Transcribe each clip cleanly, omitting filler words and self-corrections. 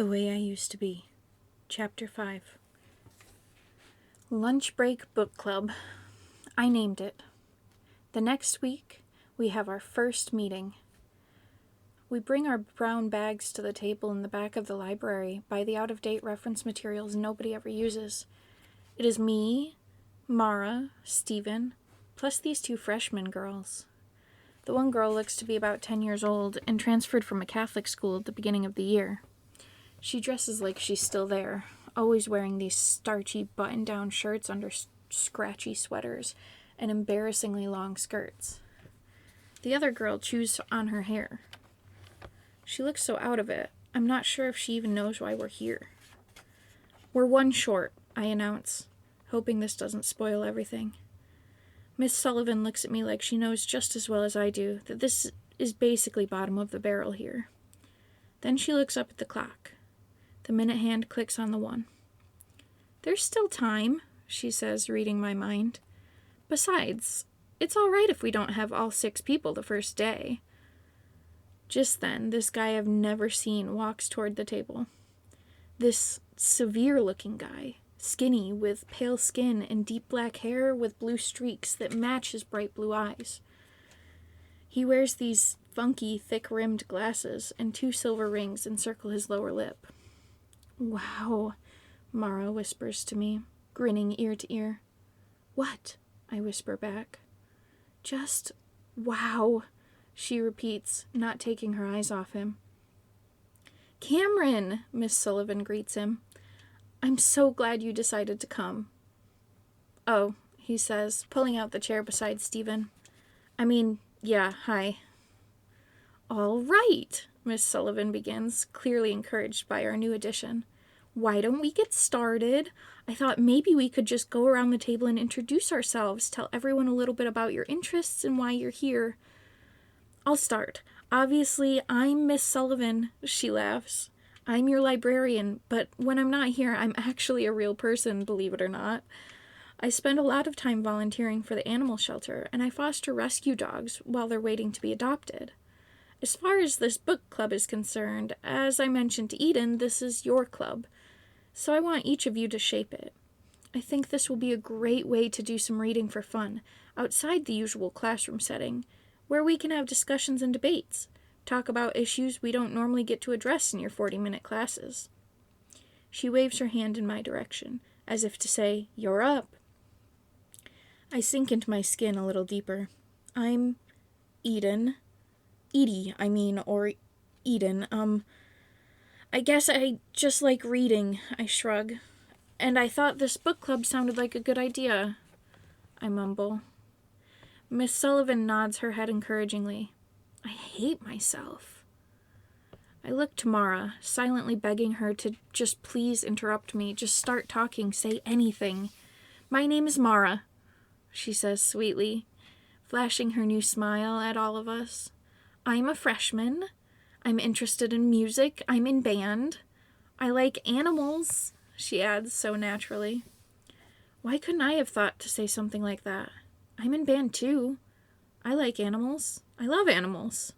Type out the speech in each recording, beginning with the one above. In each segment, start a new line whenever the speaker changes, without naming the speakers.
The Way I Used to Be, Chapter 5. Lunch Break Book Club. I named it. The next week, we have our first meeting. We bring our brown bags to the table in the back of the library, buy the out-of-date reference materials nobody ever uses. It is me, Mara, Steven, plus these two freshman girls. The one girl looks to be about 10 years old and transferred from a Catholic school at the beginning of the year. She dresses like she's still there, always wearing these starchy button-down shirts under scratchy sweaters and embarrassingly long skirts. The other girl chews on her hair. She looks so out of it, I'm not sure if she even knows why we're here. We're one short, I announce, hoping this doesn't spoil everything. Miss Sullivan looks at me like she knows just as well as I do that this is basically bottom of the barrel here. Then she looks up at the clock. The minute hand clicks on the 1. "There's still time," she says, reading my mind. "Besides, it's all right if we don't have all 6 people the first day." Just then, this guy I've never seen walks toward the table. This severe-looking guy, skinny, with pale skin and deep black hair with blue streaks that match his bright blue eyes. He wears these funky, thick-rimmed glasses, and 2 silver rings encircle his lower lip. "Wow," Mara whispers to me, grinning ear to ear. "What?" I whisper back. "Just wow," she repeats, not taking her eyes off him. "Cameron," Miss Sullivan greets him. "I'm so glad you decided to come." "Oh," he says, pulling out the chair beside Steven. Yeah, hi." "All right," Miss Sullivan begins, clearly encouraged by our new addition. "Why don't we get started? I thought maybe we could just go around the table and introduce ourselves, tell everyone a little bit about your interests and why you're here. I'll start. Obviously, I'm Miss Sullivan," she laughs. "I'm your librarian, but when I'm not here, I'm actually a real person, believe it or not. I spend a lot of time volunteering for the animal shelter, and I foster rescue dogs while they're waiting to be adopted. As far as this book club is concerned, as I mentioned to Eden, this is your club, so I want each of you to shape it. I think this will be a great way to do some reading for fun, outside the usual classroom setting, where we can have discussions and debates, talk about issues we don't normally get to address in your 40-minute classes." She waves her hand in my direction, as if to say, "You're up." I sink into my skin a little deeper. "I'm Eden. Edie, or Eden. I guess I just like reading," I shrug. "And I thought this book club sounded like a good idea," I mumble. Miss Sullivan nods her head encouragingly. I hate myself. I look to Mara, silently begging her to just please interrupt me, just start talking, say anything. "My name is Mara," she says sweetly, flashing her new smile at all of us. "I'm a freshman. I'm interested in music. I'm in band. I like animals," she adds so naturally. Why couldn't I have thought to say something like that? I'm in band too. I like animals. I love animals.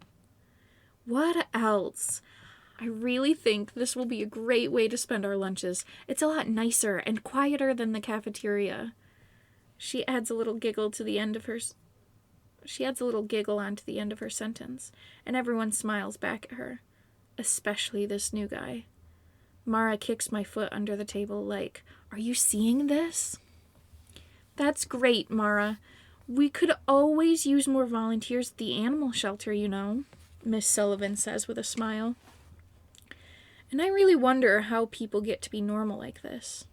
What else? I really think this will be a great way to spend our lunches. It's a lot nicer and quieter than the cafeteria. She adds a little giggle onto the end of her sentence, and everyone smiles back at her, especially this new guy. Mara kicks my foot under the table like, "Are you seeing this?" "That's great, Mara. We could always use more volunteers at the animal shelter, you know," Miss Sullivan says with a smile. And I really wonder how people get to be normal like this.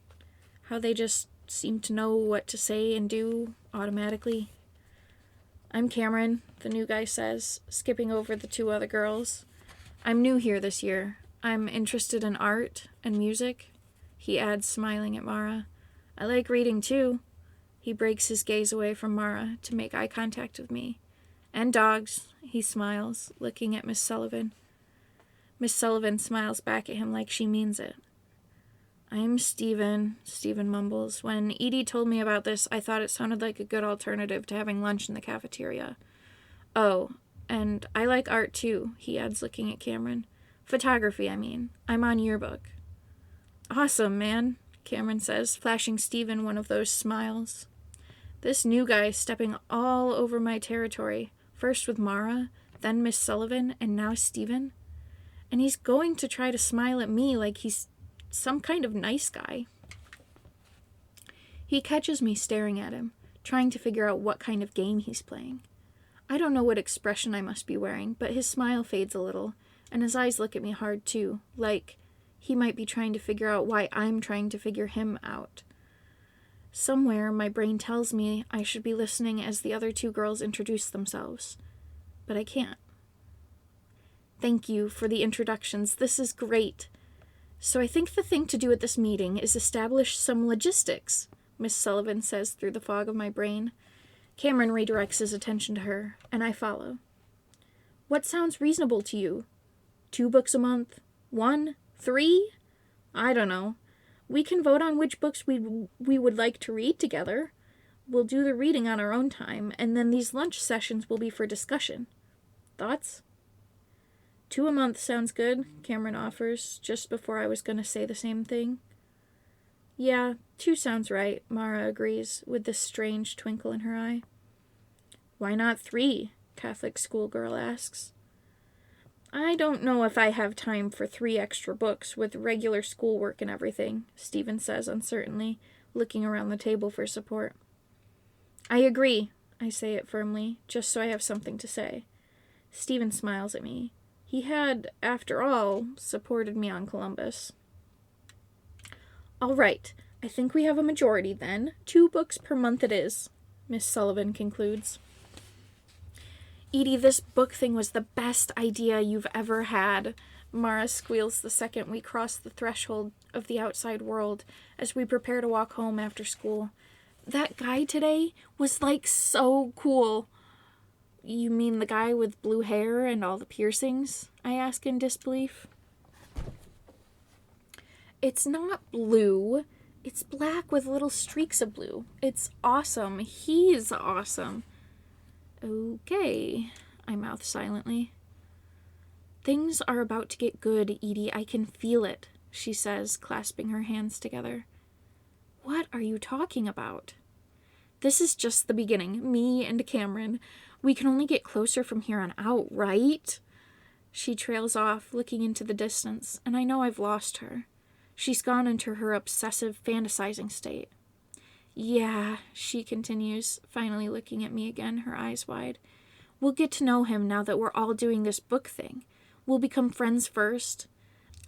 How they just seem to know what to say and do automatically. "I'm Cameron," the new guy says, skipping over the 2 other girls. "I'm new here this year. I'm interested in art and music," he adds, smiling at Mara. "I like reading too." He breaks his gaze away from Mara to make eye contact with me. "And dogs," he smiles, looking at Miss Sullivan. Miss Sullivan smiles back at him like she means it. "I'm Steven," Steven mumbles. "When Edie told me about this, I thought it sounded like a good alternative to having lunch in the cafeteria. Oh, and I like art too," he adds, looking at Cameron. Photography, I mean. I'm on yearbook. Awesome, man, Cameron says, flashing Stephen one of those smiles. This new guy stepping all over my territory, first with Mara, then Miss Sullivan, and now Stephen. And he's going to try to smile at me like he's some kind of nice guy. He catches me staring at him, trying to figure out what kind of game he's playing. I don't know what expression I must be wearing, but his smile fades a little, and his eyes look at me hard too, like he might be trying to figure out why I'm trying to figure him out. Somewhere, my brain tells me I should be listening as the other two girls introduce themselves, but I can't. Thank you for the introductions. This is great. So I think the thing to do at this meeting is establish some logistics, Miss Sullivan says through the fog of my brain. Cameron redirects his attention to her, and I follow. What sounds reasonable to you? 2 books a month? 1? 3? I don't know. We can vote on which books we would like to read together. We'll do the reading on our own time, and then these lunch sessions will be for discussion. Thoughts? 2 a month sounds good, Cameron offers, just before I was going to say the same thing. Yeah, 2 sounds right, Mara agrees, with this strange twinkle in her eye. Why not 3? Catholic schoolgirl asks. I don't know if I have time for 3 extra books with regular schoolwork and everything, Stephen says uncertainly, looking around the table for support. I agree, I say it firmly, just so I have something to say. Stephen smiles at me. He had, after all, supported me on Columbus. All right, I think we have a majority then. 2 books per month it is, Miss Sullivan concludes. Edie, this book thing was the best idea you've ever had, Mara squeals the second we cross the threshold of the outside world as we prepare to walk home after school. That guy today was like so cool. You mean the guy with blue hair and all the piercings? I ask in disbelief. It's not blue. It's black with little streaks of blue. It's awesome. He's awesome. Okay, I mouth silently. Things are about to get good, Edie. I can feel it, she says, clasping her hands together. What are you talking about? This is just the beginning. Me and Cameron. We can only get closer from here on out, right? She trails off, looking into the distance, and I know I've lost her. She's gone into her obsessive fantasizing state. Yeah, she continues, finally looking at me again, her eyes wide. We'll get to know him now that we're all doing this book thing. We'll become friends first.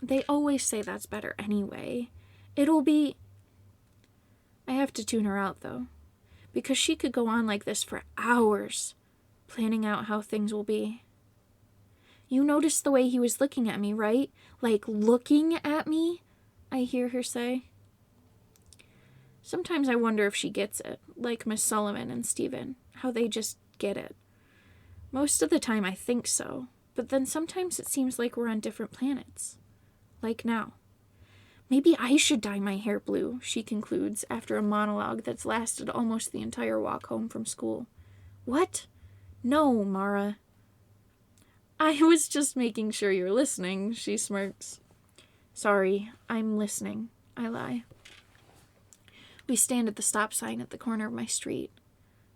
They always say that's better anyway. It'll be... I have to tune her out, though, because she could go on like this for hours, planning out how things will be. You noticed the way he was looking at me, right? Like, looking at me? I hear her say. Sometimes I wonder if she gets it, like Miss Sullivan and Stephen, how they just get it. Most of the time I think so, but then sometimes it seems like we're on different planets. Like now. Maybe I should dye my hair blue, she concludes, after a monologue that's lasted almost the entire walk home from school. What? No, Mara. I was just making sure you're listening, she smirks. Sorry, I'm listening, I lie. We stand at the stop sign at the corner of my street.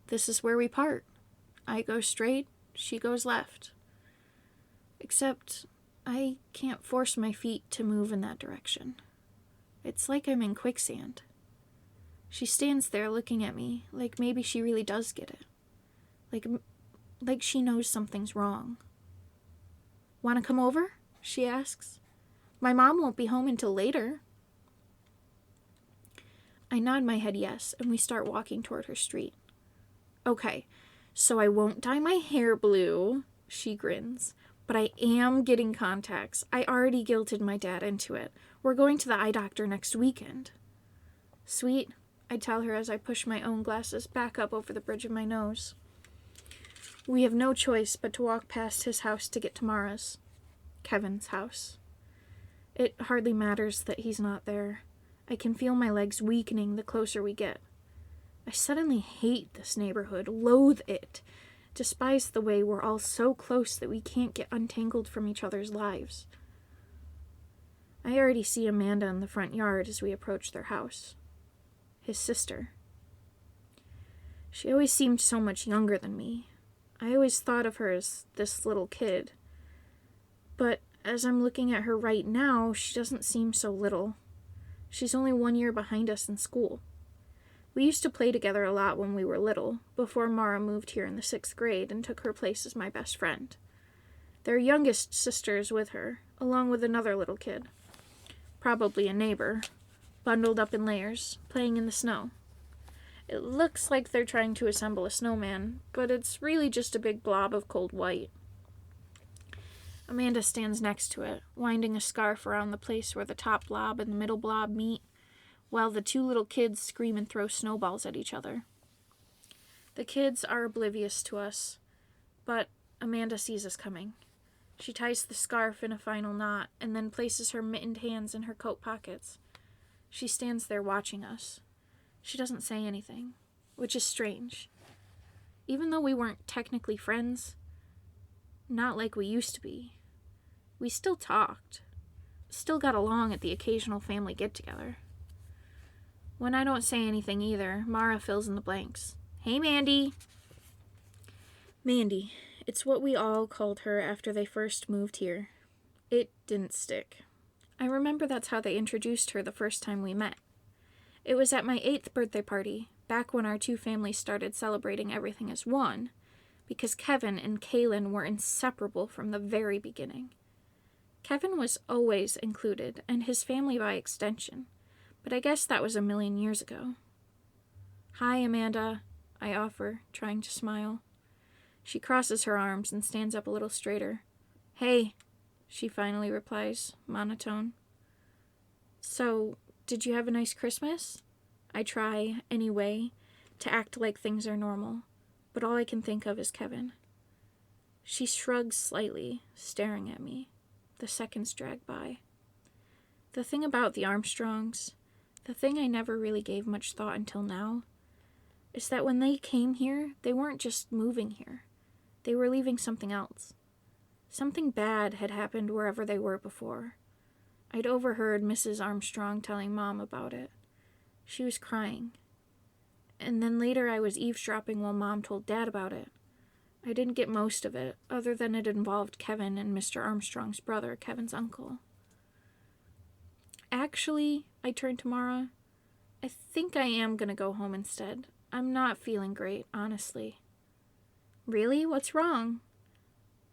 This is where we part. I go straight, she goes left. Except I can't force my feet to move in that direction. It's like I'm in quicksand. She stands there looking at me, like maybe she really does get it. Like she knows something's wrong. Want to come over? She asks. My mom won't be home until later. I nod my head yes, and we start walking toward her street. Okay, so I won't dye my hair blue, she grins, but I am getting contacts. I already guilted my dad into it. We're going to the eye doctor next weekend. Sweet, I tell her as I push my own glasses back up over the bridge of my nose. We have no choice but to walk past his house to get to Mara's. Kevin's house. It hardly matters that he's not there. I can feel my legs weakening the closer we get. I suddenly hate this neighborhood, loathe it, despise the way we're all so close that we can't get untangled from each other's lives. I already see Amanda in the front yard as we approach their house. His sister. She always seemed so much younger than me. I always thought of her as this little kid. But as I'm looking at her right now, she doesn't seem so little. She's only 1 year behind us in school. We used to play together a lot when we were little, before Mara moved here in the 6th grade and took her place as my best friend. Their youngest sister is with her, along with another little kid. Probably a neighbor, bundled up in layers, playing in the snow. It looks like they're trying to assemble a snowman, but it's really just a big blob of cold white. Amanda stands next to it, winding a scarf around the place where the top blob and the middle blob meet, while the two little kids scream and throw snowballs at each other. The kids are oblivious to us, but Amanda sees us coming. She ties the scarf in a final knot and then places her mittened hands in her coat pockets. She stands there watching us. She doesn't say anything, which is strange. Even though we weren't technically friends, not like we used to be, we still talked, still got along at the occasional family get-together. When I don't say anything either, Mara fills in the blanks. Hey, Mandy. Mandy. It's what we all called her after they first moved here. It didn't stick. I remember that's how they introduced her the first time we met. It was at my 8th birthday party, back when our two families started celebrating everything as one, because Kevin and Kaylin were inseparable from the very beginning. Kevin was always included, and his family by extension, but I guess that was a million years ago. Hi, Amanda, I offer, trying to smile. She crosses her arms and stands up a little straighter. Hey, she finally replies, monotone. So, did you have a nice Christmas? I try, anyway, to act like things are normal, but all I can think of is Kevin. She shrugs slightly, staring at me. The seconds drag by. The thing about the Armstrongs, the thing I never really gave much thought until now, is that when they came here, they weren't just moving here. They were leaving something else. Something bad had happened wherever they were before. I'd overheard Mrs. Armstrong telling Mom about it. She was crying. And then later I was eavesdropping while Mom told Dad about it. I didn't get most of it, other than it involved Kevin and Mr. Armstrong's brother, Kevin's uncle. Actually, I turned to Mara, I think I am gonna go home instead. I'm not feeling great, honestly. Really? What's wrong?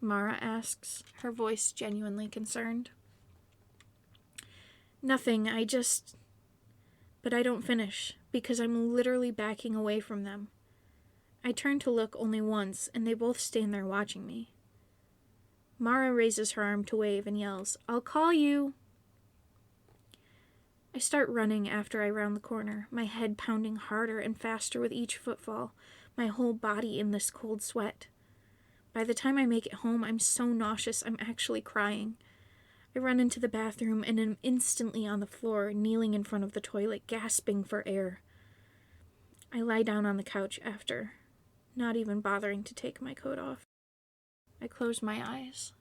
Mara asks, her voice genuinely concerned. Nothing, But I don't finish, because I'm literally backing away from them. I turn to look only once, and they both stand there watching me. Mara raises her arm to wave and yells, I'll call you! I start running after I round the corner, my head pounding harder and faster with each footfall, my whole body in this cold sweat. By the time I make it home, I'm so nauseous I'm actually crying. I run into the bathroom and am instantly on the floor, kneeling in front of the toilet, gasping for air. I lie down on the couch after, not even bothering to take my coat off. I close my eyes.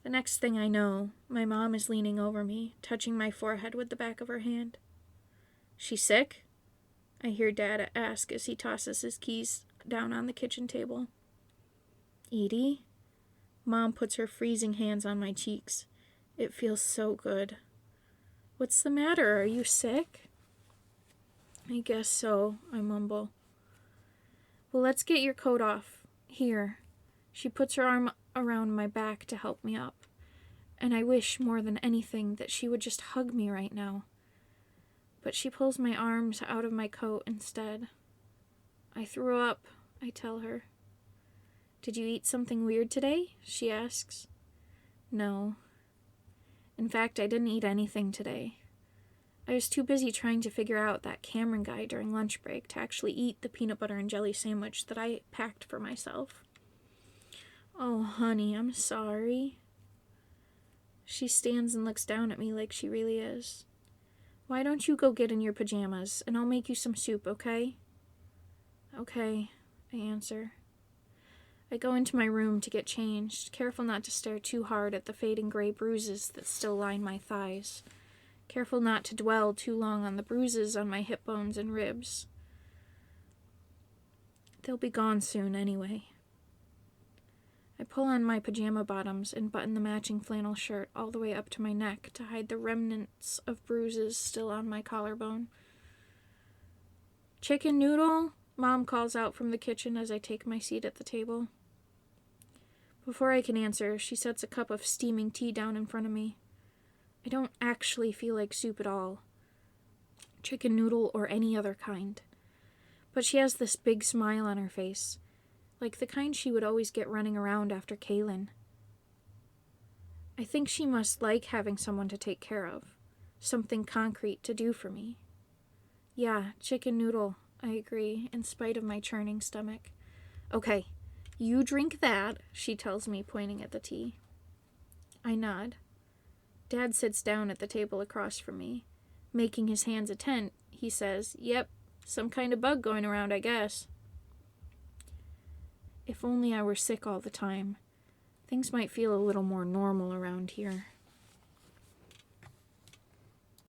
The next thing I know, my mom is leaning over me, touching my forehead with the back of her hand. She sick? I hear Dad ask as he tosses his keys down on the kitchen table. Edie? Mom puts her freezing hands on my cheeks. It feels so good. What's the matter? Are you sick? I guess so, I mumble. Well, let's get your coat off. Here. She puts her arm around my back to help me up, and I wish more than anything that she would just hug me right now. But she pulls my arms out of my coat instead. I threw up, I tell her. Did you eat something weird today? She asks. No. In fact, I didn't eat anything today. I was too busy trying to figure out that Cameron guy during lunch break to actually eat the peanut butter and jelly sandwich that I packed for myself. Oh, honey, I'm sorry. She stands and looks down at me like she really is. Why don't you go get in your pajamas, and I'll make you some soup, okay? Okay, I answer. I go into my room to get changed, careful not to stare too hard at the fading gray bruises that still line my thighs. Careful not to dwell too long on the bruises on my hip bones and ribs. They'll be gone soon anyway. I pull on my pajama bottoms and button the matching flannel shirt all the way up to my neck to hide the remnants of bruises still on my collarbone. "Chicken noodle?" Mom calls out from the kitchen as I take my seat at the table. Before I can answer, she sets a cup of steaming tea down in front of me. I don't actually feel like soup at all. Chicken noodle or any other kind. But she has this big smile on her face, like the kind she would always get running around after Kaylin. I think she must like having someone to take care of, something concrete to do for me. "Yeah, chicken noodle," I agree, in spite of my churning stomach. "Okay, you drink that," she tells me, pointing at the tea. I nod. Dad sits down at the table across from me. Making his hands a tent, he says, "Yep, some kind of bug going around, I guess." If only I were sick all the time. Things might feel a little more normal around here.